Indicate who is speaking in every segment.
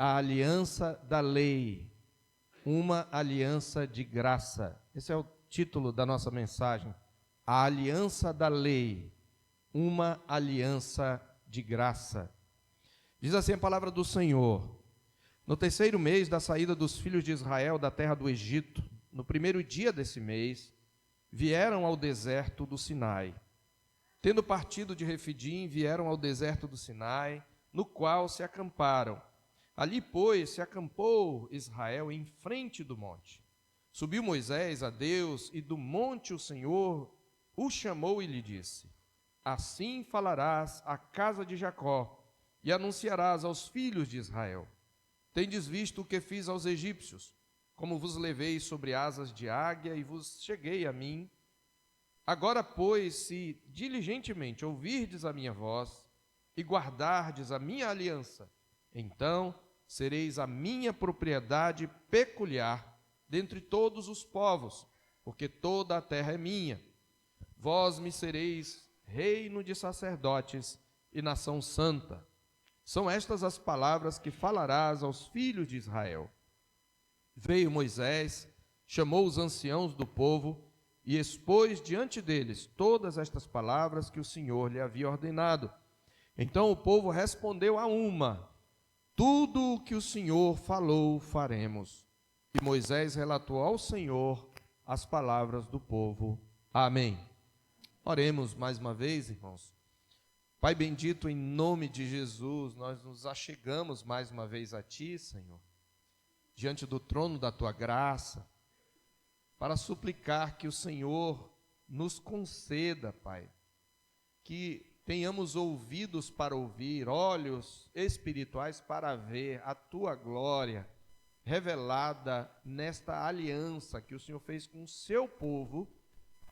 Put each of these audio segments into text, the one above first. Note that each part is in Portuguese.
Speaker 1: a aliança da lei, uma aliança de graça. Esse é o título da nossa mensagem. A aliança da lei, uma aliança de graça. Diz assim a palavra do Senhor: no terceiro mês da saída dos filhos de Israel da terra do Egito, no primeiro dia desse mês, vieram ao deserto do Sinai. Tendo partido de Refidim, vieram ao deserto do Sinai, no qual se acamparam. Ali, pois, se acampou Israel em frente do monte. Subiu Moisés a Deus, e do monte o Senhor o chamou e lhe disse: assim falarás à casa de Jacó, e anunciarás aos filhos de Israel: tendes visto o que fiz aos egípcios, como vos levei sobre asas de águia e vos cheguei a mim. Agora, pois, se diligentemente ouvirdes a minha voz e guardardes a minha aliança, então sereis a minha propriedade peculiar dentre todos os povos, porque toda a terra é minha. Vós me sereis reino de sacerdotes e nação santa. São estas as palavras que falarás aos filhos de Israel. Veio Moisés, chamou os anciãos do povo e expôs diante deles todas estas palavras que o Senhor lhe havia ordenado. Então o povo respondeu a uma: tudo o que o Senhor falou faremos. E Moisés relatou ao Senhor as palavras do povo. Amém. Oremos mais uma vez, irmãos. Pai bendito, em nome de Jesus, nós nos achegamos mais uma vez a Ti, Senhor, diante do trono da Tua graça, para suplicar que o Senhor nos conceda, Pai, que tenhamos ouvidos para ouvir, olhos espirituais para ver a Tua glória revelada nesta aliança que o Senhor fez com o Seu povo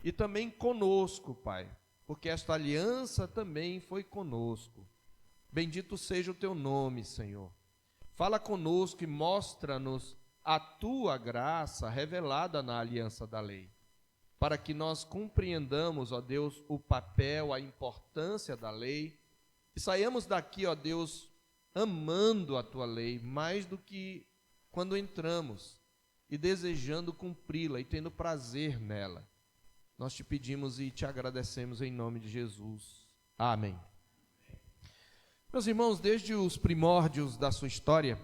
Speaker 1: e também conosco, Pai, porque esta aliança também foi conosco. Bendito seja o Teu nome, Senhor. Fala conosco e mostra-nos a Tua graça revelada na aliança da lei, para que nós compreendamos, ó Deus, o papel, a importância da lei, e saiamos daqui, ó Deus, amando a Tua lei, mais do que quando entramos, e desejando cumpri-la e tendo prazer nela. Nós te pedimos e te agradecemos em nome de Jesus. Amém. Meus irmãos, desde os primórdios da sua história,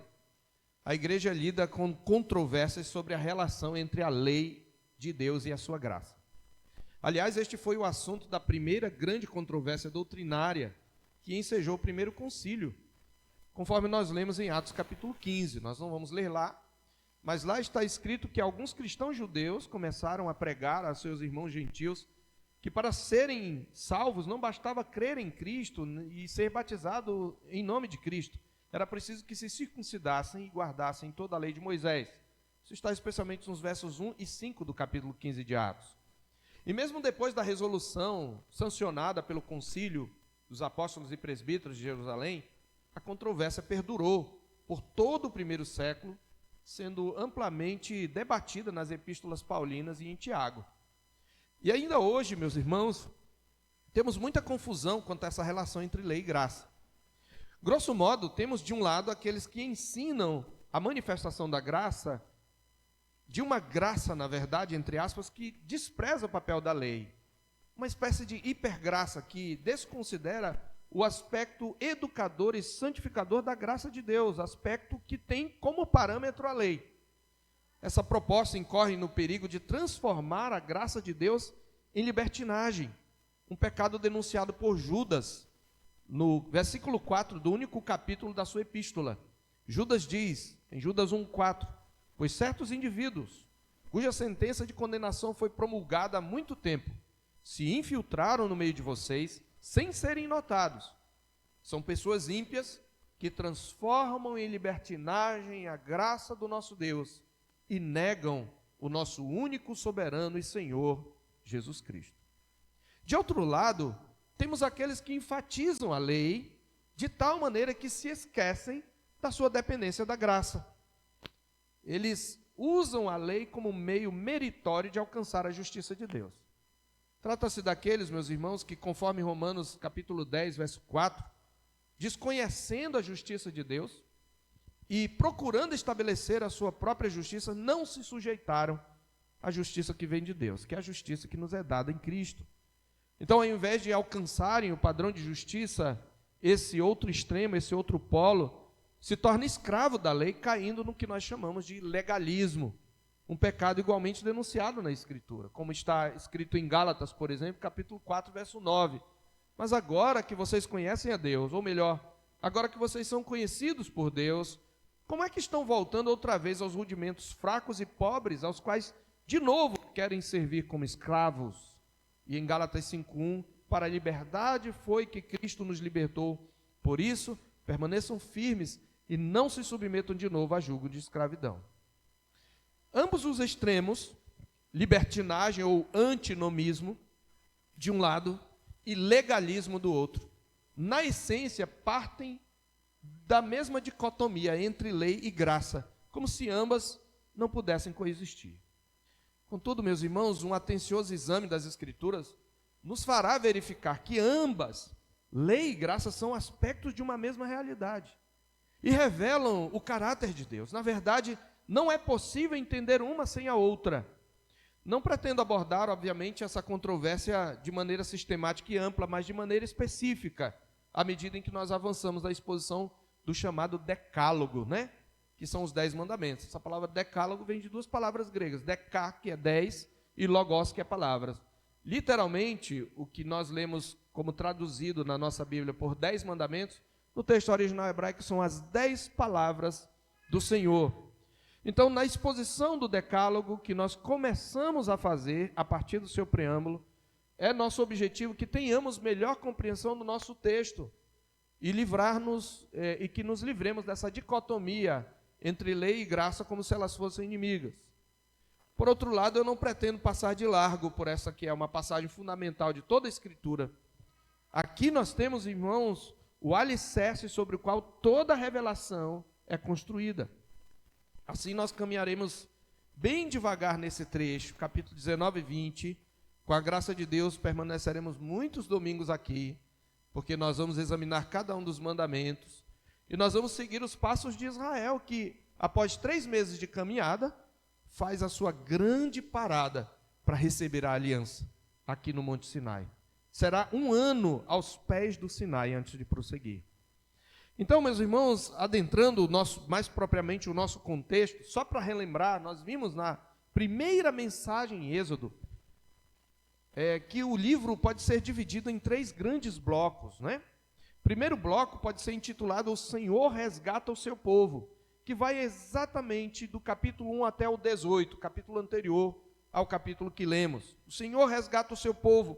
Speaker 1: a igreja lida com controvérsias sobre a relação entre a lei de Deus e a sua graça. Aliás, este foi o assunto da primeira grande controvérsia doutrinária que ensejou o primeiro concílio, conforme nós lemos em Atos capítulo 15. Nós não vamos ler lá, mas lá está escrito que alguns cristãos judeus começaram a pregar a seus irmãos gentios que para serem salvos não bastava crer em Cristo e ser batizado em nome de Cristo. Era preciso que se circuncidassem e guardassem toda a lei de Moisés. Isso está especialmente nos versos 1 e 5 do capítulo 15 de Atos. E mesmo depois da resolução sancionada pelo concílio dos apóstolos e presbíteros de Jerusalém, a controvérsia perdurou por todo o primeiro século, sendo amplamente debatida nas epístolas paulinas e em Tiago. E ainda hoje, meus irmãos, temos muita confusão quanto a essa relação entre lei e graça. Grosso modo, temos de um lado aqueles que ensinam a manifestação da graça, de uma graça, na verdade, entre aspas, que despreza o papel da lei. Uma espécie de hipergraça que desconsidera o aspecto educador e santificador da graça de Deus, aspecto que tem como parâmetro a lei. Essa proposta incorre no perigo de transformar a graça de Deus em libertinagem, um pecado denunciado por Judas, no versículo 4 do único capítulo da sua epístola. Judas diz, em Judas 1,4, pois certos indivíduos, cuja sentença de condenação foi promulgada há muito tempo, se infiltraram no meio de vocês, sem serem notados. São pessoas ímpias que transformam em libertinagem a graça do nosso Deus e negam o nosso único soberano e Senhor, Jesus Cristo. De outro lado, temos aqueles que enfatizam a lei de tal maneira que se esquecem da sua dependência da graça. Eles usam a lei como meio meritório de alcançar a justiça de Deus. Trata-se daqueles, meus irmãos, que conforme Romanos capítulo 10, verso 4, desconhecendo a justiça de Deus, e procurando estabelecer a sua própria justiça, não se sujeitaram à justiça que vem de Deus, que é a justiça que nos é dada em Cristo. Então, ao invés de alcançarem o padrão de justiça, esse outro extremo, esse outro polo, se torna escravo da lei, caindo no que nós chamamos de legalismo, um pecado igualmente denunciado na Escritura, como está escrito em Gálatas, por exemplo, capítulo 4, verso 9. Mas agora que vocês conhecem a Deus, ou melhor, agora que vocês são conhecidos por Deus, como é que estão voltando outra vez aos rudimentos fracos e pobres, aos quais, de novo, querem servir como escravos? E em Gálatas 5:1, para a liberdade foi que Cristo nos libertou. Por isso, permaneçam firmes e não se submetam de novo a julgo de escravidão. Ambos os extremos, libertinagem ou antinomismo, de um lado, e legalismo do outro, na essência, partem da mesma dicotomia entre lei e graça, como se ambas não pudessem coexistir. Contudo, meus irmãos, um atencioso exame das Escrituras nos fará verificar que ambas, lei e graça, são aspectos de uma mesma realidade e revelam o caráter de Deus. Na verdade, não é possível entender uma sem a outra. Não pretendo abordar, obviamente, essa controvérsia de maneira sistemática e ampla, mas de maneira específica, à medida em que nós avançamos na exposição do chamado decálogo, né? Que são os 10 mandamentos. Essa palavra decálogo vem de duas palavras gregas, deká, que é 10, e logos, que é palavras. Literalmente, o que nós lemos como traduzido na nossa Bíblia por 10 mandamentos, no texto original hebraico são as 10 palavras do Senhor. Então, na exposição do decálogo que nós começamos a fazer, a partir do seu preâmbulo, é nosso objetivo que tenhamos melhor compreensão do nosso texto e livrar-nos, e que nos livremos dessa dicotomia entre lei e graça como se elas fossem inimigas. Por outro lado, eu não pretendo passar de largo por essa que é uma passagem fundamental de toda a Escritura. Aqui nós temos, irmãos, o alicerce sobre o qual toda a revelação é construída. Assim nós caminharemos bem devagar nesse trecho, capítulo 19 e 20, com a graça de Deus permaneceremos muitos domingos aqui, porque nós vamos examinar cada um dos mandamentos, e nós vamos seguir os passos de Israel, que após 3 meses de caminhada, faz a sua grande parada para receber a aliança, aqui no Monte Sinai. Será 1 ano aos pés do Sinai, antes de prosseguir. Então, meus irmãos, adentrando mais propriamente o nosso contexto, só para relembrar, nós vimos na primeira mensagem em Êxodo, que o livro pode ser dividido em 3 grandes blocos, né? Primeiro bloco pode ser intitulado O Senhor resgata o seu povo, que vai exatamente do capítulo 1 até o 18, capítulo anterior ao capítulo que lemos. O Senhor resgata o seu povo.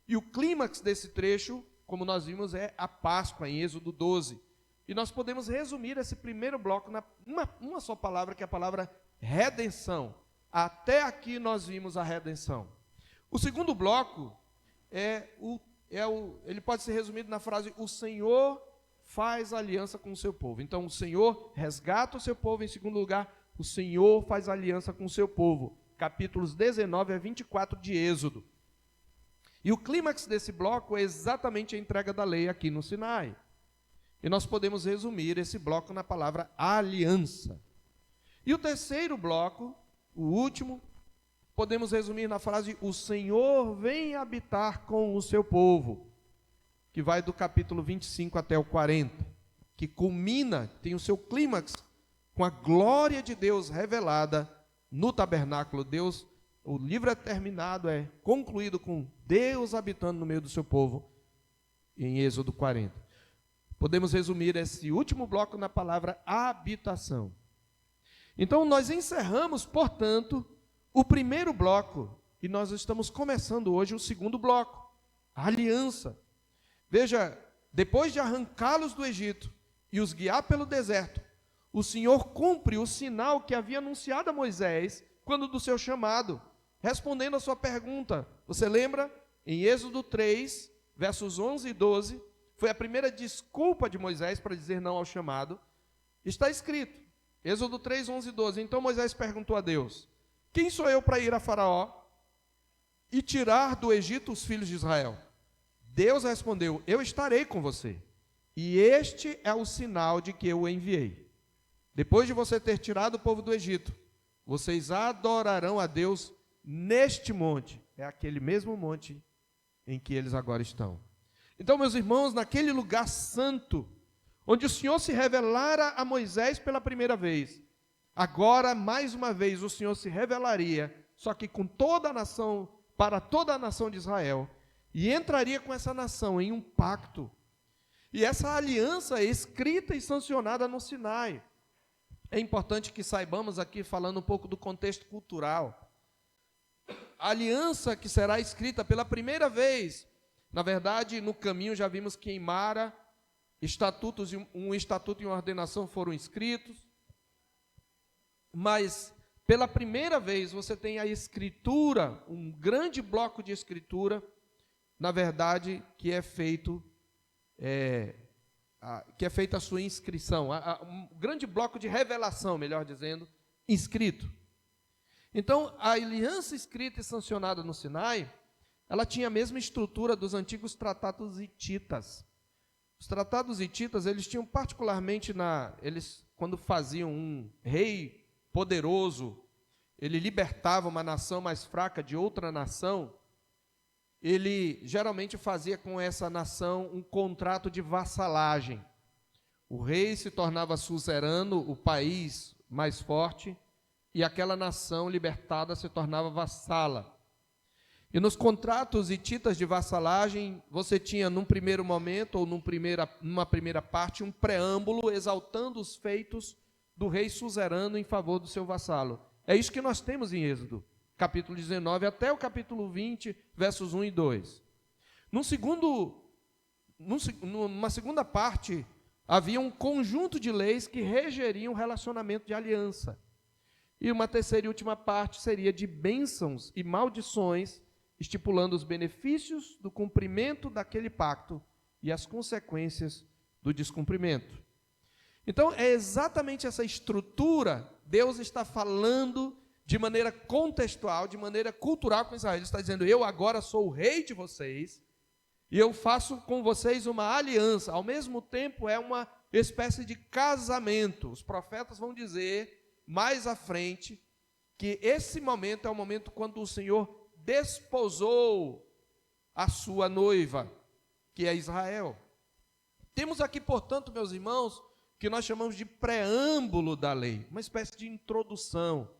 Speaker 1: E o clímax desse trecho, como nós vimos, é a Páscoa, em Êxodo 12. E nós podemos resumir esse primeiro bloco uma só palavra, que é a palavra redenção. Até aqui nós vimos a redenção. O segundo bloco ele pode ser resumido na frase: o Senhor faz aliança com o seu povo. Então, o Senhor resgata o seu povo. Em segundo lugar, o Senhor faz aliança com o seu povo. Capítulos 19 a 24 de Êxodo. E o clímax desse bloco é exatamente a entrega da lei aqui no Sinai. E nós podemos resumir esse bloco na palavra aliança. E o terceiro bloco, o último, podemos resumir na frase: o Senhor vem habitar com o seu povo, que vai do capítulo 25 até o 40, que culmina, tem o seu clímax, com a glória de Deus revelada no tabernáculo. O livro é terminado, é concluído com Deus habitando no meio do seu povo, em Êxodo 40. Podemos resumir esse último bloco na palavra habitação. Então, nós encerramos, portanto, o primeiro bloco, e nós estamos começando hoje o segundo bloco, a aliança. Veja, depois de arrancá-los do Egito e os guiar pelo deserto, o Senhor cumpre o sinal que havia anunciado a Moisés quando do seu chamado, respondendo a sua pergunta. Você lembra? Em Êxodo 3, versos 11 e 12, foi a primeira desculpa de Moisés para dizer não ao chamado. Está escrito, Êxodo 3, 11 e 12. Então Moisés perguntou a Deus: quem sou eu para ir a Faraó e tirar do Egito os filhos de Israel? Deus respondeu: eu estarei com você, e este é o sinal de que eu o enviei. Depois de você ter tirado o povo do Egito, vocês adorarão a Deus neste monte. É aquele mesmo monte em que eles agora estão. Então, meus irmãos, naquele lugar santo, onde o Senhor se revelara a Moisés pela primeira vez, agora, mais uma vez, o Senhor se revelaria, só que com toda a nação, para toda a nação de Israel, e entraria com essa nação em um pacto. E essa aliança é escrita e sancionada no Sinai. É importante que saibamos aqui, falando um pouco do contexto cultural, a aliança que será escrita pela primeira vez, na verdade, no caminho já vimos que em Mara, um estatuto e uma ordenação foram escritos, mas pela primeira vez você tem a escritura, um grande bloco de escritura, na verdade, que é feita a sua inscrição, um grande bloco de revelação, melhor dizendo, inscrito. Então, a aliança escrita e sancionada no Sinai, ela tinha a mesma estrutura dos antigos tratados hititas. Os tratados hititas, eles tinham particularmente, quando faziam um rei poderoso, ele libertava uma nação mais fraca de outra nação, ele geralmente fazia com essa nação um contrato de vassalagem. O rei se tornava suzerano, o país mais forte, e aquela nação libertada se tornava vassala. E nos contratos hititas de vassalagem, você tinha num primeiro momento, ou numa primeira parte, um preâmbulo exaltando os feitos do rei suzerano em favor do seu vassalo. É isso que nós temos em Êxodo, capítulo 19, até o capítulo 20, versos 1 e 2. Numa segunda parte, havia um conjunto de leis que regeriam o relacionamento de aliança. E uma terceira e última parte seria de bênçãos e maldições, estipulando os benefícios do cumprimento daquele pacto e as consequências do descumprimento. Então, é exatamente essa estrutura, Deus está falando de maneira contextual, de maneira cultural com Israel. Ele está dizendo, eu agora sou o rei de vocês, e eu faço com vocês uma aliança. Ao mesmo tempo, é uma espécie de casamento. Os profetas vão dizer mais à frente que esse momento é o momento quando o Senhor desposou a sua noiva, que é Israel. Temos aqui, portanto, meus irmãos, que nós chamamos de preâmbulo da lei, uma espécie de introdução.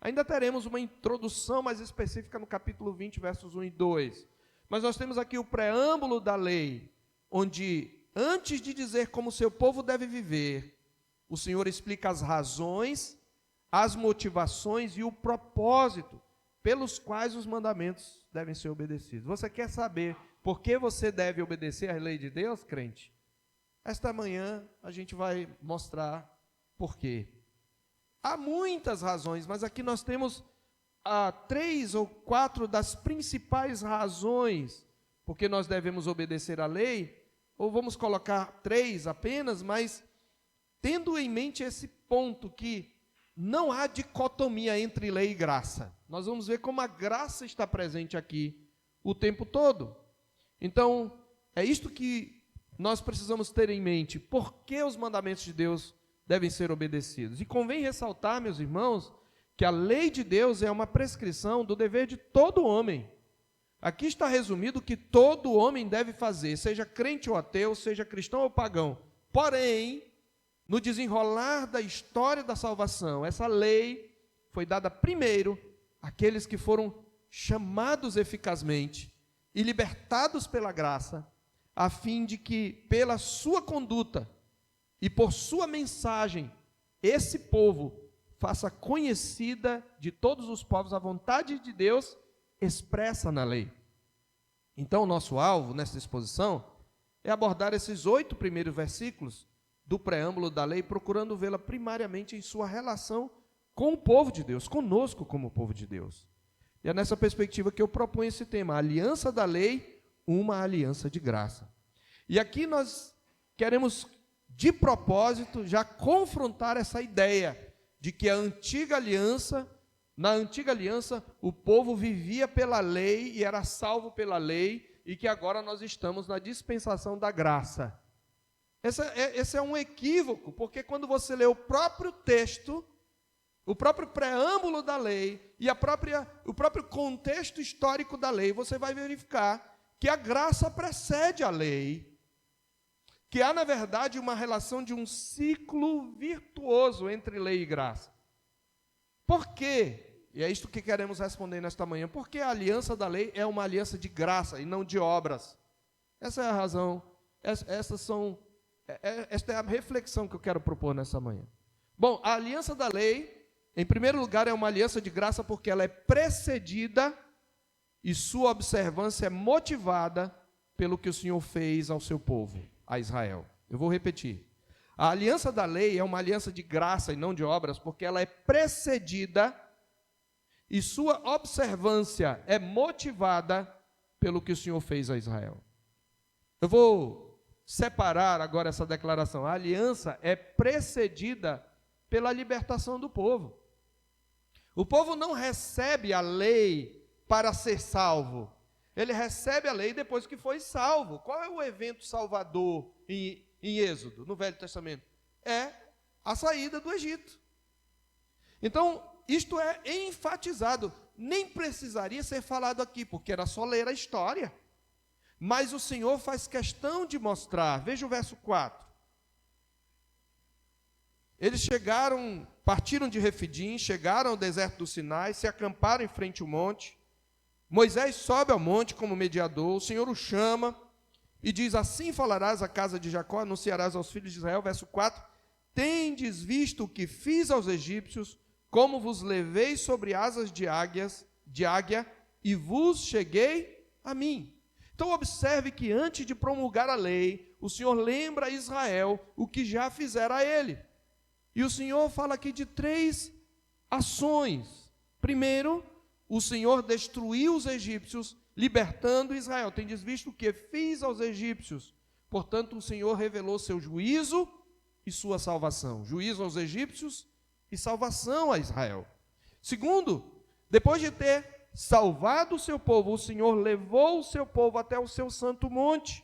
Speaker 1: Ainda teremos uma introdução mais específica no capítulo 20, versos 1 e 2. Mas nós temos aqui o preâmbulo da lei, onde, antes de dizer como o seu povo deve viver, o Senhor explica as razões, as motivações e o propósito pelos quais os mandamentos devem ser obedecidos. Você quer saber por que você deve obedecer à lei de Deus, crente? Esta manhã a gente vai mostrar por quê. Há muitas razões, mas aqui nós temos 3 ou 4 das principais razões porque nós devemos obedecer à lei, ou vamos colocar 3 apenas, mas tendo em mente esse ponto que não há dicotomia entre lei e graça. Nós vamos ver como a graça está presente aqui o tempo todo. Então, é isto que nós precisamos ter em mente. Por que os mandamentos de Deus devem ser obedecidos? E convém ressaltar, meus irmãos, que a lei de Deus é uma prescrição do dever de todo homem. Aqui está resumido o que todo homem deve fazer, seja crente ou ateu, seja cristão ou pagão. Porém, no desenrolar da história da salvação, essa lei foi dada primeiro àqueles que foram chamados eficazmente e libertados pela graça, a fim de que, pela sua conduta e por sua mensagem, esse povo faça conhecida de todos os povos a vontade de Deus expressa na lei. Então, o nosso alvo nessa exposição é abordar esses 8 primeiros versículos do preâmbulo da lei, procurando vê-la primariamente em sua relação com o povo de Deus, conosco como povo de Deus. E é nessa perspectiva que eu proponho esse tema, a aliança da lei, uma aliança de graça. E aqui nós queremos, de propósito, já confrontar essa ideia de que na antiga aliança, o povo vivia pela lei e era salvo pela lei, e que agora nós estamos na dispensação da graça. Esse é um equívoco, porque quando você lê o próprio texto, o próprio preâmbulo da lei e o próprio contexto histórico da lei, você vai verificar que a graça precede a lei, que há, na verdade, uma relação de um ciclo virtuoso entre lei e graça. Por quê? E é isto que queremos responder nesta manhã. Por que a aliança da lei é uma aliança de graça e não de obras? Essa é a razão, esta é a reflexão que eu quero propor nessa manhã. Bom, a aliança da lei, em primeiro lugar, é uma aliança de graça porque ela é precedida e sua observância é motivada pelo que o Senhor fez ao seu povo, a Israel. Eu vou repetir. A aliança da lei é uma aliança de graça e não de obras, porque ela é precedida e sua observância é motivada pelo que o Senhor fez a Israel. Eu vou separar agora essa declaração. A aliança é precedida pela libertação do povo. O povo não recebe a lei para ser salvo. Ele recebe a lei depois que foi salvo. Qual é o evento salvador em Êxodo, no Velho Testamento? É a saída do Egito. Então, isto é enfatizado. Nem precisaria ser falado aqui, porque era só ler a história. Mas o Senhor faz questão de mostrar. Veja o verso 4. Eles partiram de Refidim, chegaram ao deserto do Sinai, se acamparam em frente ao monte. Moisés sobe ao monte como mediador, o Senhor o chama e diz: assim falarás à casa de Jacó, anunciarás aos filhos de Israel, verso 4, tendes visto o que fiz aos egípcios, como vos levei sobre asas de águia, e vos cheguei a mim. Então observe que antes de promulgar a lei, o Senhor lembra a Israel o que já fizera a ele. E o Senhor fala aqui de 3 ações. Primeiro, o Senhor destruiu os egípcios, libertando Israel. Tendes visto o que fiz aos egípcios. Portanto, o Senhor revelou seu juízo e sua salvação. Juízo aos egípcios e salvação a Israel. Segundo, depois de ter salvado o seu povo, o Senhor levou o seu povo até o seu santo monte,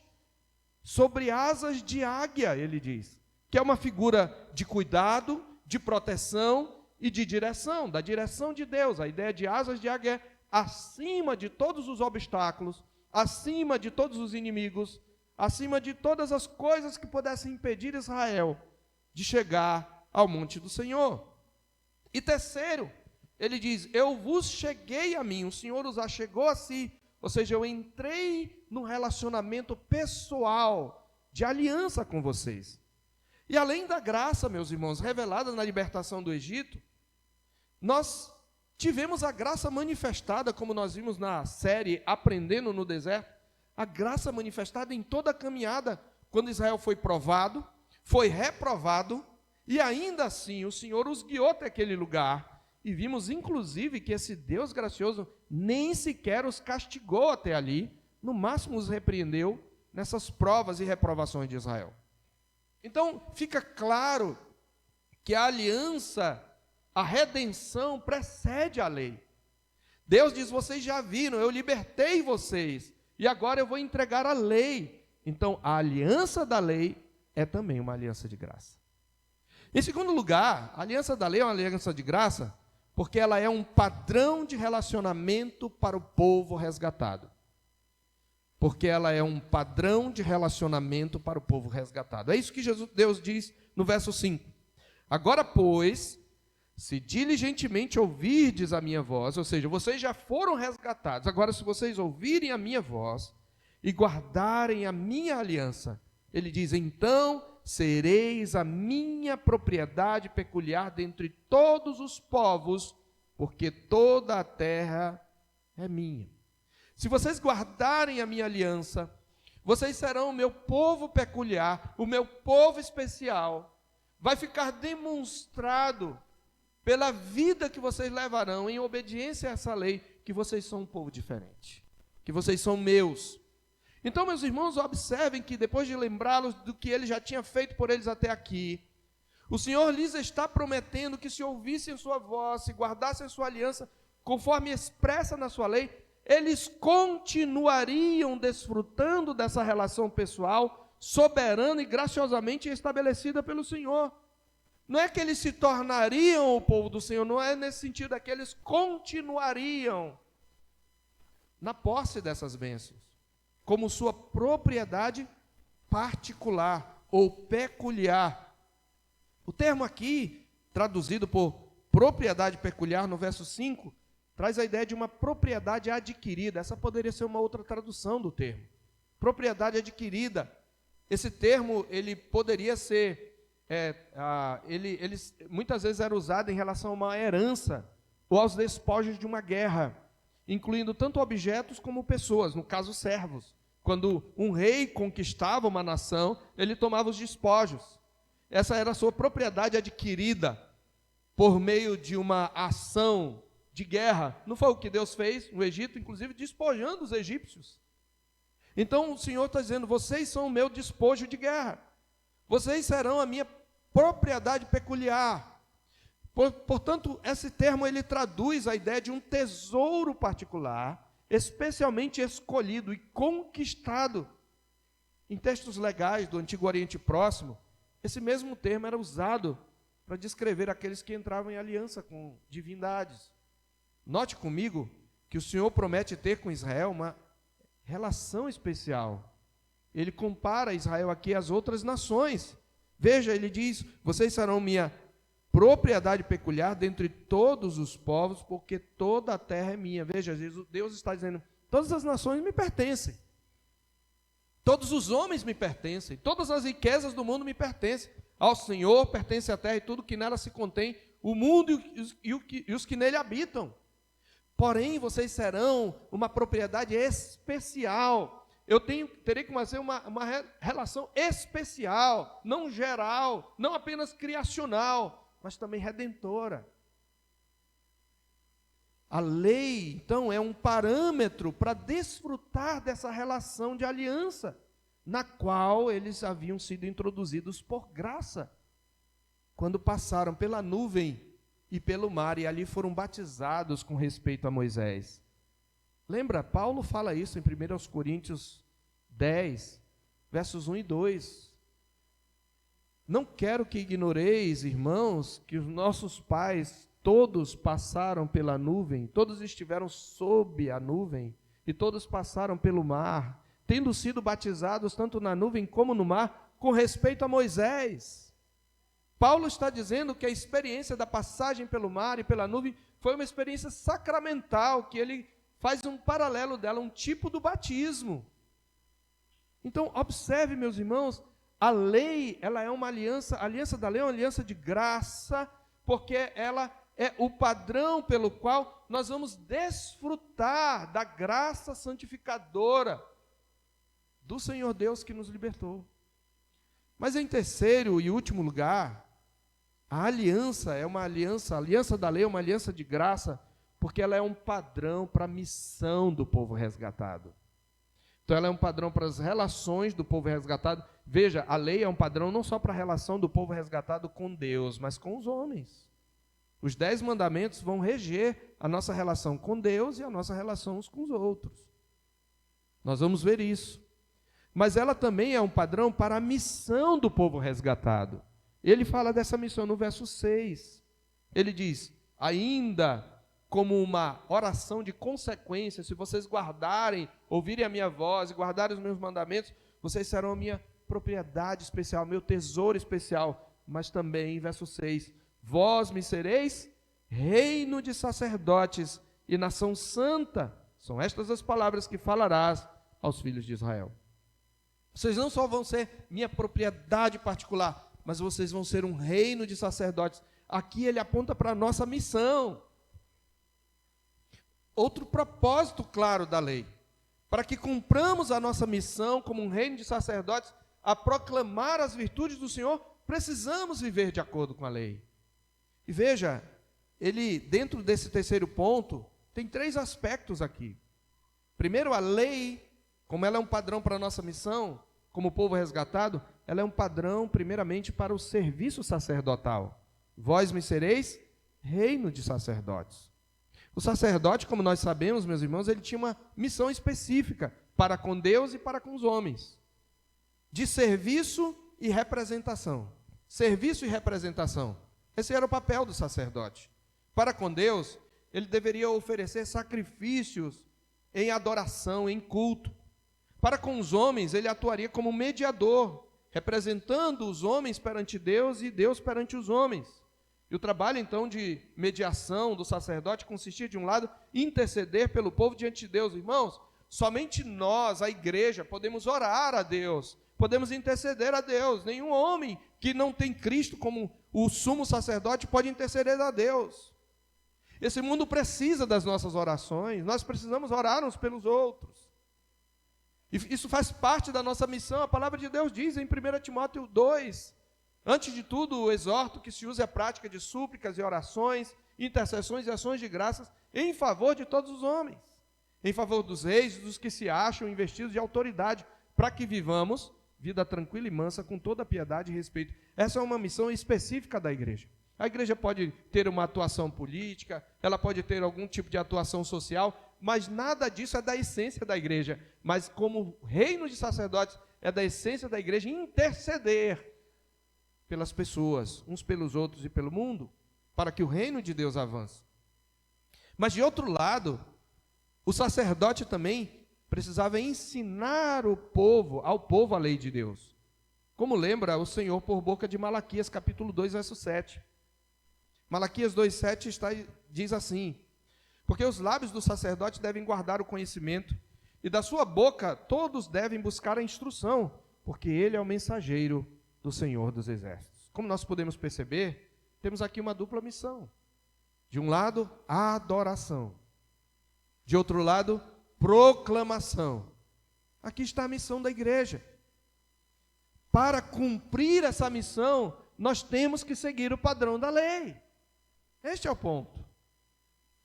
Speaker 1: sobre asas de águia, ele diz, que é uma figura de cuidado, de proteção e de direção, da direção de Deus. A ideia de asas de águia é acima de todos os obstáculos, acima de todos os inimigos, acima de todas as coisas que pudessem impedir Israel de chegar ao monte do Senhor. E terceiro, ele diz: eu vos cheguei a mim, o Senhor os achegou a si, ou seja, eu entrei num relacionamento pessoal, de aliança com vocês. E além da graça, meus irmãos, revelada na libertação do Egito, nós tivemos a graça manifestada, como nós vimos na série Aprendendo no Deserto, a graça manifestada em toda a caminhada, quando Israel foi provado, foi reprovado, e ainda assim o Senhor os guiou até aquele lugar. E vimos, inclusive, que esse Deus gracioso nem sequer os castigou até ali, no máximo os repreendeu nessas provas e reprovações de Israel. Então, fica claro que a aliança, a redenção precede a lei. Deus diz: vocês já viram, eu libertei vocês, e agora eu vou entregar a lei. Então, a aliança da lei é também uma aliança de graça. Em segundo lugar, a aliança da lei é uma aliança de graça, porque ela é um padrão de relacionamento para o povo resgatado. Porque ela é um padrão de relacionamento para o povo resgatado. É isso que Deus diz no verso 5. Agora, pois, se diligentemente ouvirdes a minha voz, ou seja, vocês já foram resgatados, agora se vocês ouvirem a minha voz e guardarem a minha aliança, ele diz: então sereis a minha propriedade peculiar dentre todos os povos, porque toda a terra é minha. Se vocês guardarem a minha aliança, vocês serão o meu povo peculiar, o meu povo especial. Vai ficar demonstrado pela vida que vocês levarão em obediência a essa lei, que vocês são um povo diferente, que vocês são meus. Então, meus irmãos, observem que depois de lembrá-los do que ele já tinha feito por eles até aqui, o Senhor lhes está prometendo que se ouvissem a sua voz, se guardassem a sua aliança, conforme expressa na sua lei, eles continuariam desfrutando dessa relação pessoal soberana e graciosamente estabelecida pelo Senhor. Não é que eles se tornariam o povo do Senhor, não é nesse sentido, é que eles continuariam na posse dessas bênçãos, como sua propriedade particular ou peculiar. O termo aqui, traduzido por propriedade peculiar no verso 5, traz a ideia de uma propriedade adquirida. Essa poderia ser uma outra tradução do termo. Propriedade adquirida. Esse termo, ele poderia ser, ele muitas vezes era usado em relação a uma herança ou aos despojos de uma guerra, incluindo tanto objetos como pessoas, no caso servos. Quando um rei conquistava uma nação, ele tomava os despojos. Essa era a sua propriedade adquirida por meio de uma ação de guerra. Não foi o que Deus fez no Egito, inclusive despojando os egípcios. Então o Senhor está dizendo, vocês são o meu despojo de guerra. Vocês serão a minha propriedade peculiar. Portanto, esse termo ele traduz a ideia de um tesouro particular, especialmente escolhido e conquistado. Em textos legais do Antigo Oriente Próximo, esse mesmo termo era usado para descrever aqueles que entravam em aliança com divindades. Note comigo que o Senhor promete ter com Israel uma relação especial. Ele compara Israel aqui às outras nações. Veja, ele diz, vocês serão minha propriedade peculiar dentre todos os povos, porque toda a terra é minha. Veja, Deus está dizendo, todas as nações me pertencem. Todos os homens me pertencem, todas as riquezas do mundo me pertencem. Ao Senhor pertence a terra e tudo que nela se contém, o mundo e os que nele habitam. Porém, vocês serão uma propriedade especial. Terei que fazer uma relação especial, não geral, não apenas criacional, mas também redentora. A lei, então, é um parâmetro para desfrutar dessa relação de aliança, na qual eles haviam sido introduzidos por graça, quando passaram pela nuvem e pelo mar, e ali foram batizados com respeito a Moisés. Lembra, Paulo fala isso em 1 Coríntios 10, versos 1 e 2. Não quero que ignoreis, irmãos, que os nossos pais todos passaram pela nuvem, todos estiveram sob a nuvem, e todos passaram pelo mar, tendo sido batizados tanto na nuvem como no mar, com respeito a Moisés. Paulo está dizendo que a experiência da passagem pelo mar e pela nuvem foi uma experiência sacramental, que ele faz um paralelo dela, um tipo do batismo. Então, observe, meus irmãos, a lei, ela é uma aliança, a aliança da lei é uma aliança de graça, porque ela é o padrão pelo qual nós vamos desfrutar da graça santificadora do Senhor Deus que nos libertou. Mas em terceiro e último lugar, a aliança é uma aliança, a aliança da lei é uma aliança de graça, porque ela é um padrão para a missão do povo resgatado. Então ela é um padrão para as relações do povo resgatado. Veja, a lei é um padrão não só para a relação do povo resgatado com Deus, mas com os homens. Os 10 mandamentos vão reger a nossa relação com Deus e a nossa relação uns com os outros. Nós vamos ver isso. Mas ela também é um padrão para a missão do povo resgatado. Ele fala dessa missão no verso 6. Ele diz, ainda como uma oração de consequência, se vocês guardarem, ouvirem a minha voz e guardarem os meus mandamentos, vocês serão a minha propriedade especial, meu tesouro especial. Mas também, verso 6, vós me sereis reino de sacerdotes e nação santa. São estas as palavras que falarás aos filhos de Israel. Vocês não só vão ser minha propriedade particular, mas vocês vão ser um reino de sacerdotes. Aqui ele aponta para a nossa missão. Outro propósito claro da lei, para que cumpramos a nossa missão como um reino de sacerdotes, a proclamar as virtudes do Senhor, precisamos viver de acordo com a lei. E veja, ele, dentro desse terceiro ponto, tem 3 aspectos aqui. Primeiro, a lei, como ela é um padrão para a nossa missão, como povo resgatado, ela é um padrão, primeiramente, para o serviço sacerdotal. Vós me sereis reino de sacerdotes. O sacerdote, como nós sabemos, meus irmãos, ele tinha uma missão específica para com Deus e para com os homens. de serviço e representação. Serviço e representação. Esse era o papel do sacerdote. Para com Deus, ele deveria oferecer sacrifícios em adoração, em culto. Para com os homens, ele atuaria como mediador, representando os homens perante Deus e Deus perante os homens. E o trabalho, então, de mediação do sacerdote consistia, de um lado, em interceder pelo povo diante de Deus. Irmãos, somente nós, a igreja, podemos orar a Deus, podemos interceder a Deus. Nenhum homem que não tem Cristo como o sumo sacerdote pode interceder a Deus. Esse mundo precisa das nossas orações, nós precisamos orar uns pelos outros. E isso faz parte da nossa missão. A palavra de Deus diz em 1 Timóteo 2, antes de tudo, exorto que se use a prática de súplicas e orações, intercessões e ações de graças em favor de todos os homens, em favor dos reis e dos que se acham investidos de autoridade, para que vivamos vida tranquila e mansa, com toda piedade e respeito. Essa é uma missão específica da igreja. A igreja pode ter uma atuação política, ela pode ter algum tipo de atuação social, mas nada disso é da essência da igreja. Mas como reino de sacerdotes, é da essência da igreja interceder pelas pessoas, uns pelos outros e pelo mundo, para que o reino de Deus avance. Mas de outro lado, o sacerdote também precisava ensinar ao povo a lei de Deus. Como lembra o Senhor por boca de Malaquias, capítulo 2, verso 7. Malaquias 2,7 diz assim: porque os lábios do sacerdote devem guardar o conhecimento, e da sua boca todos devem buscar a instrução, porque ele é o mensageiro do Senhor dos Exércitos. Como nós podemos perceber, temos aqui uma dupla missão. De um lado, a adoração. De outro lado, proclamação. Aqui está a missão da igreja. Para cumprir essa missão, nós temos que seguir o padrão da lei. Este é o ponto.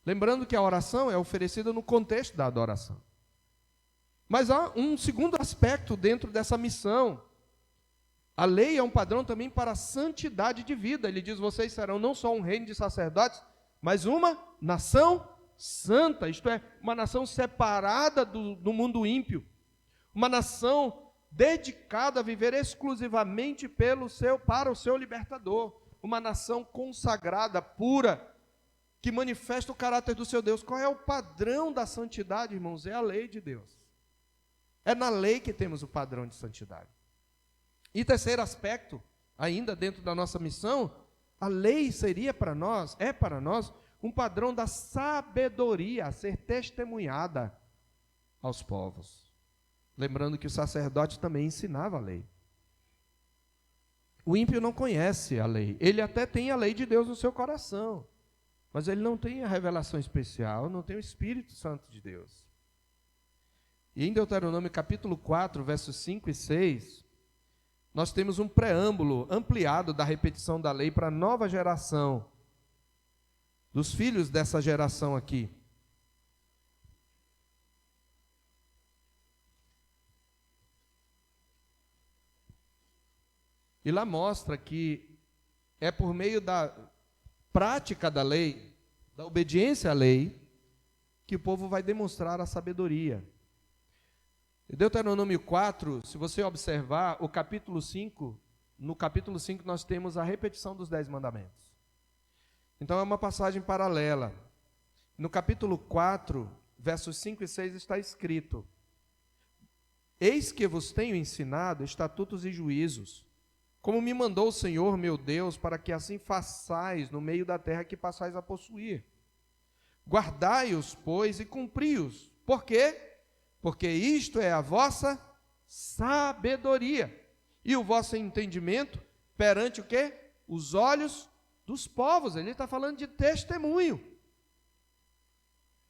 Speaker 1: Lembrando que a oração é oferecida no contexto da adoração. Mas há um segundo aspecto dentro dessa missão. A lei é um padrão também para a santidade de vida. Ele diz: vocês serão não só um reino de sacerdotes, mas uma nação santa, isto é, uma nação separada do mundo ímpio, uma nação dedicada a viver exclusivamente para o seu libertador, uma nação consagrada, pura, que manifesta o caráter do seu Deus. Qual é o padrão da santidade, irmãos? É a lei de Deus. É na lei que temos o padrão de santidade. E terceiro aspecto, ainda dentro da nossa missão, a lei seria para nós, é para nós, um padrão da sabedoria a ser testemunhada aos povos. Lembrando que o sacerdote também ensinava a lei. O ímpio não conhece a lei. Ele até tem a lei de Deus no seu coração, mas ele não tem a revelação especial, não tem o Espírito Santo de Deus. E em Deuteronômio capítulo 4, versos 5 e 6, nós temos um preâmbulo ampliado da repetição da lei para a nova geração, dos filhos dessa geração aqui. E lá mostra que é por meio da prática da lei, da obediência à lei, que o povo vai demonstrar a sabedoria. Em Deuteronômio 4, se você observar o capítulo 5, no capítulo 5 nós temos a repetição dos 10 mandamentos. Então é uma passagem paralela. No capítulo 4, versos 5 e 6 está escrito: eis que vos tenho ensinado estatutos e juízos, como me mandou o Senhor meu Deus, para que assim façais no meio da terra que passais a possuir. Guardai-os, pois, e cumpri-os. Por quê? Porque isto é a vossa sabedoria e o vosso entendimento perante o quê? Os olhos dos povos. Ele está falando de testemunho.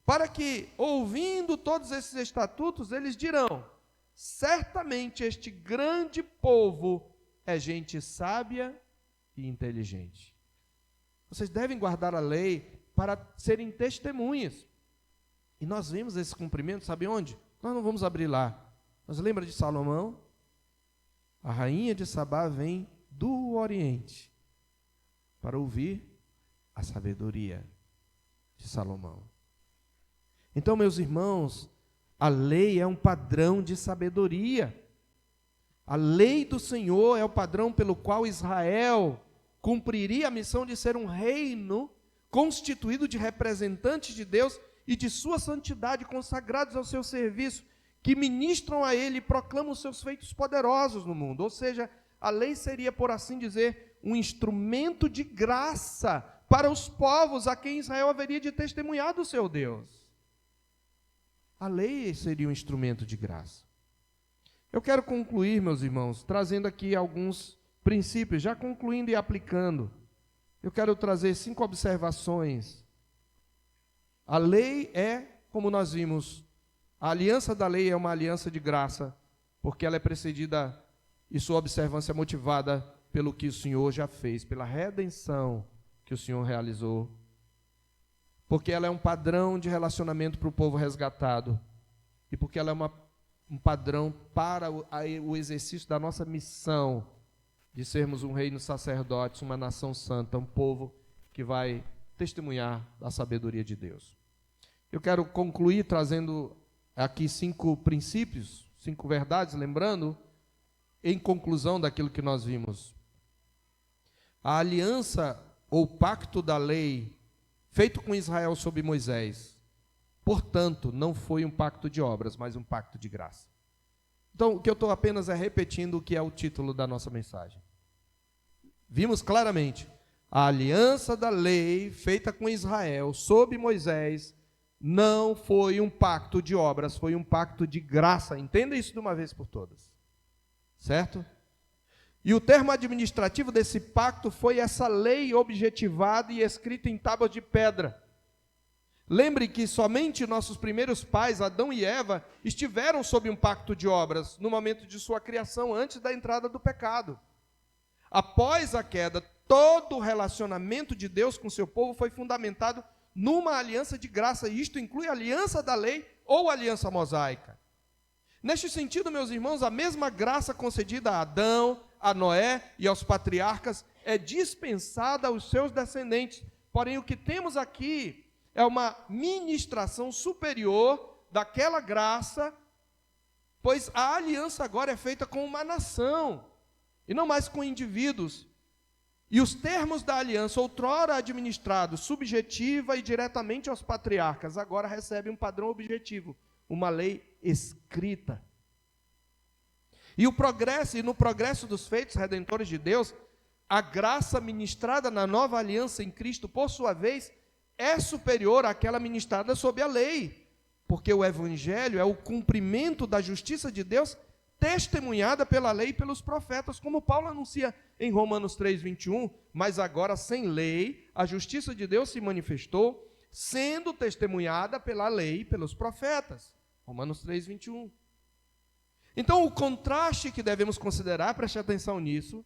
Speaker 1: Para que, ouvindo todos esses estatutos, eles dirão: certamente este grande povo é gente sábia e inteligente. Vocês devem guardar a lei para serem testemunhas. E nós vemos esse cumprimento, sabe onde? Nós não vamos abrir lá. Mas lembra de Salomão? A rainha de Sabá vem do Oriente para ouvir a sabedoria de Salomão. Então, meus irmãos, a lei é um padrão de sabedoria. A lei do Senhor é o padrão pelo qual Israel cumpriria a missão de ser um reino constituído de representantes de Deus e de sua santidade, consagrados ao seu serviço, que ministram a ele e proclamam os seus feitos poderosos no mundo. Ou seja, a lei seria, por assim dizer, um instrumento de graça para os povos a quem Israel haveria de testemunhar do seu Deus. A lei seria um instrumento de graça. Eu quero concluir, meus irmãos, trazendo aqui alguns princípios, já concluindo e aplicando. Eu quero trazer 5 observações. A lei é, como nós vimos, a aliança da lei é uma aliança de graça, porque ela é precedida e sua observância é motivada pelo que o Senhor já fez, pela redenção que o Senhor realizou. Porque ela é um padrão de relacionamento para o povo resgatado. E porque ela é um padrão para o exercício da nossa missão de sermos um reino sacerdotes, uma nação santa, um povo que vai testemunhar da sabedoria de Deus. Eu quero concluir trazendo aqui 5 princípios, 5 verdades, lembrando, em conclusão daquilo que nós vimos. A aliança ou pacto da lei feito com Israel sob Moisés, portanto, não foi um pacto de obras, mas um pacto de graça. Então, o que eu estou apenas é repetindo o que é o título da nossa mensagem. Vimos claramente, a aliança da lei feita com Israel sob Moisés não foi um pacto de obras, foi um pacto de graça. Entenda isso de uma vez por todas. Certo? E o termo administrativo desse pacto foi essa lei objetivada e escrita em tábuas de pedra. Lembre que somente nossos primeiros pais, Adão e Eva, estiveram sob um pacto de obras no momento de sua criação, antes da entrada do pecado. Após a queda, todo o relacionamento de Deus com seu povo foi fundamentado numa aliança de graça, e isto inclui a aliança da lei ou a aliança mosaica. Neste sentido, meus irmãos, a mesma graça concedida a Adão, a Noé e aos patriarcas é dispensada aos seus descendentes. Porém, o que temos aqui é uma ministração superior daquela graça, pois a aliança agora é feita com uma nação, e não mais com indivíduos. E os termos da aliança, outrora administrados subjetiva e diretamente aos patriarcas, agora recebem um padrão objetivo, uma lei escrita. E no progresso dos feitos redentores de Deus, a graça ministrada na nova aliança em Cristo, por sua vez, é superior àquela ministrada sob a lei, porque o Evangelho é o cumprimento da justiça de Deus, testemunhada pela lei e pelos profetas, como Paulo anuncia em Romanos 3:21, mas agora sem lei, a justiça de Deus se manifestou, sendo testemunhada pela lei e pelos profetas. Romanos 3:21. Então, o contraste que devemos considerar, preste atenção nisso,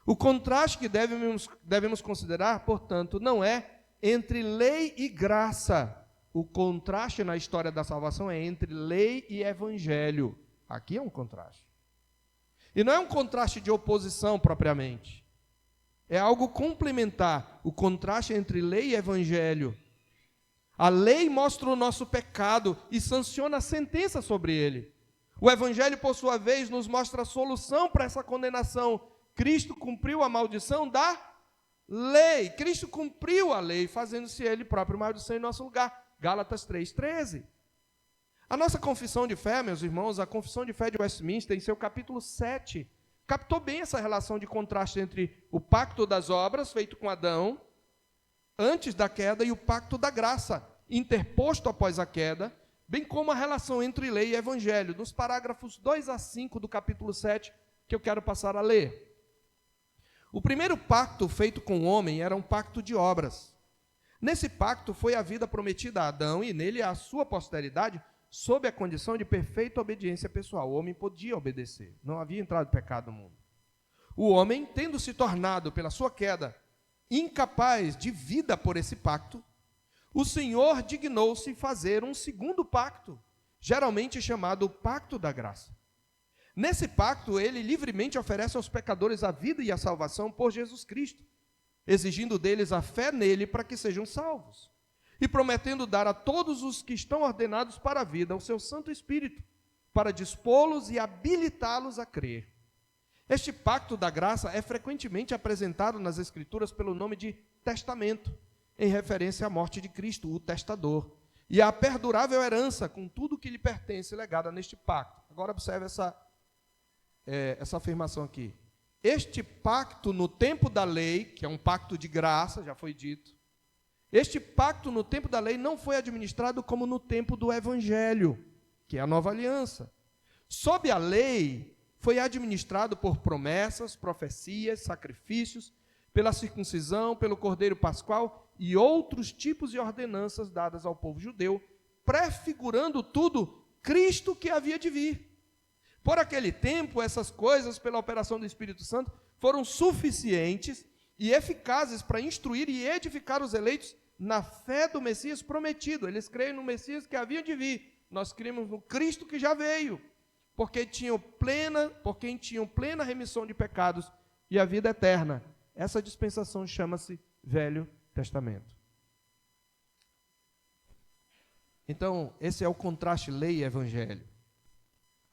Speaker 1: o contraste que devemos considerar, portanto, não é entre lei e graça. O contraste na história da salvação é entre lei e evangelho. Aqui é um contraste. E não é um contraste de oposição propriamente. É algo complementar, o contraste entre lei e evangelho. A lei mostra o nosso pecado e sanciona a sentença sobre ele. O evangelho, por sua vez, nos mostra a solução para essa condenação. Cristo cumpriu a maldição da lei. Cristo cumpriu a lei, fazendo-se ele próprio maldição em nosso lugar. Gálatas 3:13. A nossa confissão de fé, meus irmãos, a confissão de fé de Westminster, em seu capítulo 7, captou bem essa relação de contraste entre o pacto das obras, feito com Adão, antes da queda, e o pacto da graça, interposto após a queda, bem como a relação entre lei e evangelho, nos parágrafos 2 a 5 do capítulo 7, que eu quero passar a ler. O primeiro pacto feito com o homem era um pacto de obras. Nesse pacto foi a vida prometida a Adão e nele a sua posteridade, sob a condição de perfeita obediência pessoal. O homem podia obedecer, não havia entrado pecado no mundo. O homem, tendo se tornado, pela sua queda, incapaz de vida por esse pacto, o Senhor dignou-se fazer um segundo pacto, geralmente chamado o pacto da graça. Nesse pacto, ele livremente oferece aos pecadores a vida e a salvação por Jesus Cristo, exigindo deles a fé nele para que sejam salvos, e prometendo dar a todos os que estão ordenados para a vida o seu Santo Espírito, para dispô-los e habilitá-los a crer. Este pacto da graça é frequentemente apresentado nas Escrituras pelo nome de testamento, em referência à morte de Cristo, o testador, e à perdurável herança com tudo que lhe pertence legada neste pacto. Agora observe essa afirmação aqui. Este pacto no tempo da lei, que é um pacto de graça, já foi dito, este pacto no tempo da lei não foi administrado como no tempo do Evangelho, que é a nova aliança. Sob a lei, foi administrado por promessas, profecias, sacrifícios, pela circuncisão, pelo cordeiro pascual e outros tipos de ordenanças dadas ao povo judeu, prefigurando tudo Cristo que havia de vir. Por aquele tempo, essas coisas, pela operação do Espírito Santo, foram suficientes e eficazes para instruir e edificar os eleitos na fé do Messias prometido. Eles creem no Messias que havia de vir. Nós cremos no Cristo que já veio, porque tinham plena remissão de pecados e a vida eterna. Essa dispensação chama-se Velho Testamento. Então, esse é o contraste lei e evangelho.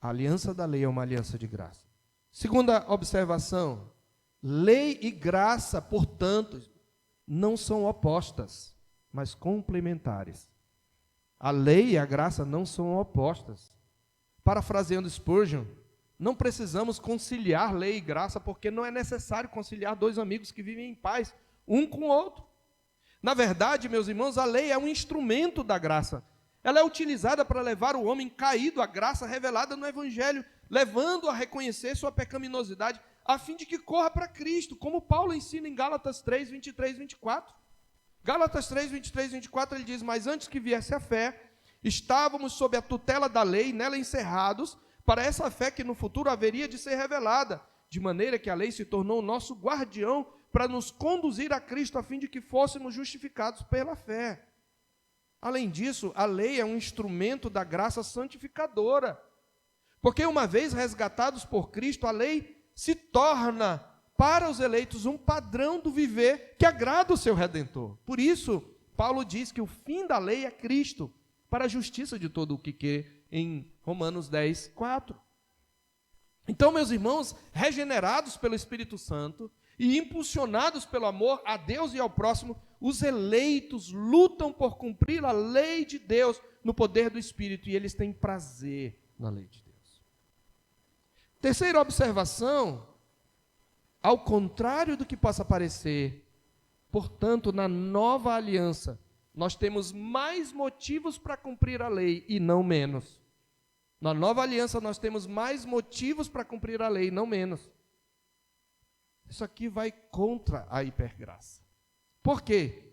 Speaker 1: A aliança da lei é uma aliança de graça. Segunda observação, lei e graça, portanto, não são opostas, mas complementares. A lei e a graça não são opostas. Parafraseando Spurgeon, não precisamos conciliar lei e graça, porque não é necessário conciliar dois amigos que vivem em paz, um com o outro. Na verdade, meus irmãos, a lei é um instrumento da graça. Ela é utilizada para levar o homem caído à graça revelada no Evangelho, levando a reconhecer sua pecaminosidade, a fim de que corra para Cristo, como Paulo ensina em Gálatas 3, 23 e 24. Gálatas 3, 23 e 24, ele diz: mas antes que viesse a fé, estávamos sob a tutela da lei, nela encerrados, para essa fé que no futuro haveria de ser revelada, de maneira que a lei se tornou o nosso guardião para nos conduzir a Cristo, a fim de que fôssemos justificados pela fé. Além disso, a lei é um instrumento da graça santificadora, porque uma vez resgatados por Cristo, a lei se torna para os eleitos um padrão do viver que agrada o seu Redentor. Por isso, Paulo diz que o fim da lei é Cristo, para a justiça de todo o que crê, em Romanos 10, 4. Então, meus irmãos, regenerados pelo Espírito Santo e impulsionados pelo amor a Deus e ao próximo, os eleitos lutam por cumprir a lei de Deus no poder do Espírito, e eles têm prazer na lei de Deus. Terceira observação, ao contrário do que possa parecer, portanto, na nova aliança, nós temos mais motivos para cumprir a lei e não menos. Na nova aliança nós temos mais motivos para cumprir a lei e não menos. Isso aqui vai contra a hipergraça. Por quê?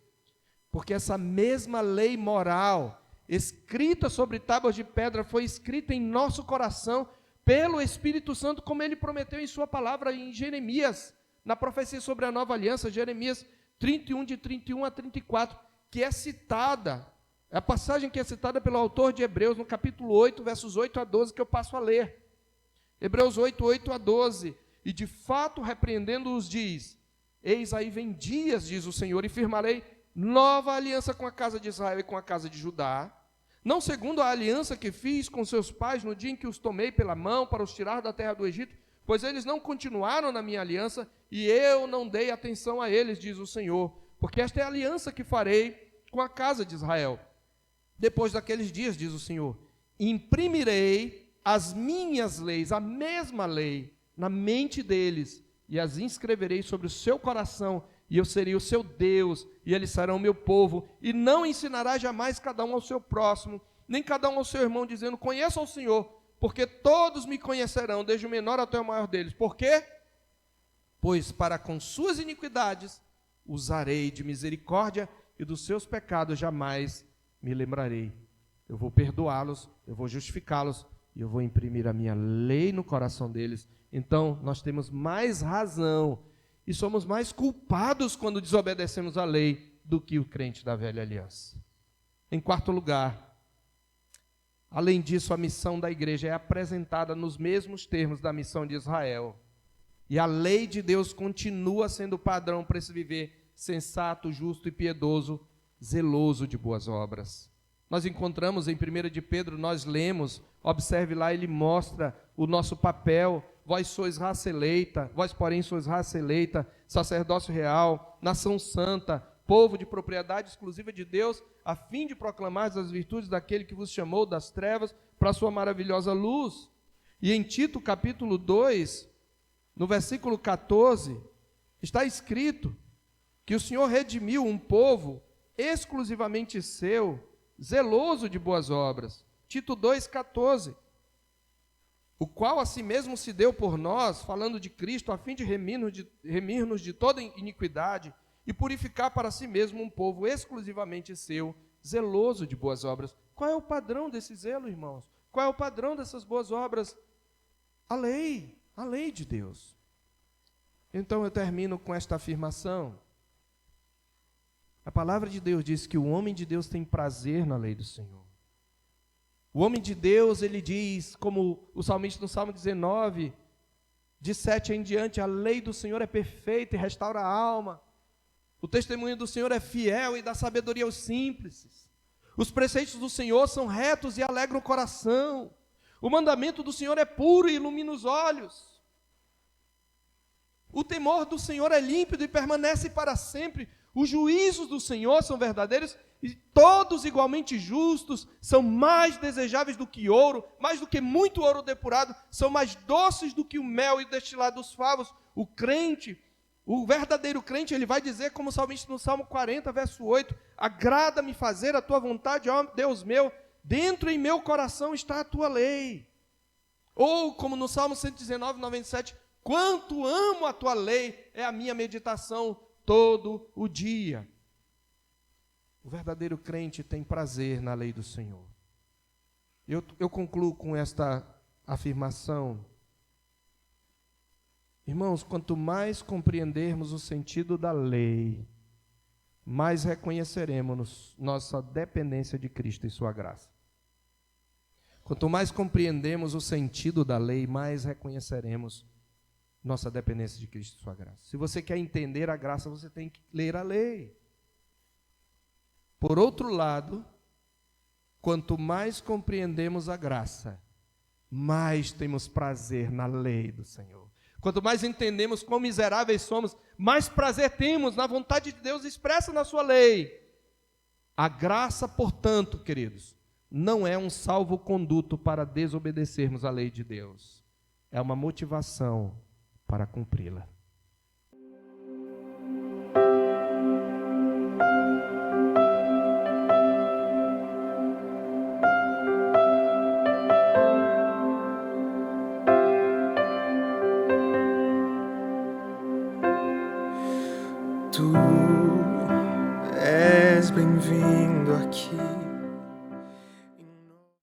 Speaker 1: Porque essa mesma lei moral, escrita sobre tábuas de pedra, foi escrita em nosso coração pelo Espírito Santo, como ele prometeu em sua palavra em Jeremias, na profecia sobre a nova aliança, Jeremias 31, de 31 a 34, que é citada, é a passagem que é citada pelo autor de Hebreus, no capítulo 8, versos 8 a 12, que eu passo a ler. Hebreus 8, 8 a 12. E de fato, repreendendo-os, diz: eis aí vem dias, diz o Senhor, e firmarei nova aliança com a casa de Israel e com a casa de Judá, não segundo a aliança que fiz com seus pais no dia em que os tomei pela mão para os tirar da terra do Egito, pois eles não continuaram na minha aliança, e eu não dei atenção a eles, diz o Senhor, porque esta é a aliança que farei com a casa de Israel. Depois daqueles dias, diz o Senhor, imprimirei as minhas leis, a mesma lei, na mente deles, e as inscreverei sobre o seu coração, e eu serei o seu Deus, e eles serão o meu povo, e não ensinará jamais cada um ao seu próximo, nem cada um ao seu irmão, dizendo, conheça o Senhor, porque todos me conhecerão, desde o menor até o maior deles. Por quê? Pois para com suas iniquidades usarei de misericórdia, e dos seus pecados jamais me lembrarei. Eu vou perdoá-los, eu vou justificá-los, e eu vou imprimir a minha lei no coração deles. Então, nós temos mais razão e somos mais culpados quando desobedecemos a lei do que o crente da velha aliança. Em quarto lugar, além disso, a missão da igreja é apresentada nos mesmos termos da missão de Israel. E a lei de Deus continua sendo o padrão para esse viver sensato, justo e piedoso, zeloso de boas obras. Nós encontramos em 1 de Pedro, nós lemos, observe lá, ele mostra o nosso papel, vós sois raça eleita, vós porém sois raça eleita, sacerdócio real, nação santa, povo de propriedade exclusiva de Deus, a fim de proclamar as virtudes daquele que vos chamou das trevas para a sua maravilhosa luz. E em Tito capítulo 2, no versículo 14, está escrito que o Senhor redimiu um povo exclusivamente seu, zeloso de boas obras. Tito 2,14. O qual a si mesmo se deu por nós, falando de Cristo, a fim de remir-nos de toda iniquidade e purificar para si mesmo um povo exclusivamente seu, zeloso de boas obras. Qual é o padrão desse zelo, irmãos? Qual é o padrão dessas boas obras? A lei de Deus. Então eu termino com esta afirmação. A palavra de Deus diz que o homem de Deus tem prazer na lei do Senhor. O homem de Deus, ele diz, como o salmista no Salmo 19, de 7 em diante, a lei do Senhor é perfeita e restaura a alma. O testemunho do Senhor é fiel e dá sabedoria aos simples. Os preceitos do Senhor são retos e alegram o coração. O mandamento do Senhor é puro e ilumina os olhos. O temor do Senhor é límpido e permanece para sempre. Os juízos do Senhor são verdadeiros e todos igualmente justos, são mais desejáveis do que ouro, mais do que muito ouro depurado, são mais doces do que o mel e destilado dos favos. O crente, o verdadeiro crente, ele vai dizer, como o salmista no Salmo 40, verso 8, agrada-me fazer a tua vontade, ó Deus meu, dentro em meu coração está a tua lei. Ou como no Salmo 119, 97, quanto amo a tua lei, é a minha meditação todo o dia. O verdadeiro crente tem prazer na lei do Senhor. Eu concluo com esta afirmação. Irmãos, quanto mais compreendermos o sentido da lei, mais reconheceremos nossa dependência de Cristo e sua graça. Quanto mais compreendemos o sentido da lei, mais reconheceremos nossa dependência de Cristo e sua graça. Se você quer entender a graça, você tem que ler a lei. Por outro lado, quanto mais compreendemos a graça, mais temos prazer na lei do Senhor. Quanto mais entendemos quão miseráveis somos, mais prazer temos na vontade de Deus expressa na sua lei. A graça, portanto, queridos, não é um salvo-conduto para desobedecermos a lei de Deus. É uma motivação para cumpri-la.
Speaker 2: Tu és bem-vindo aqui.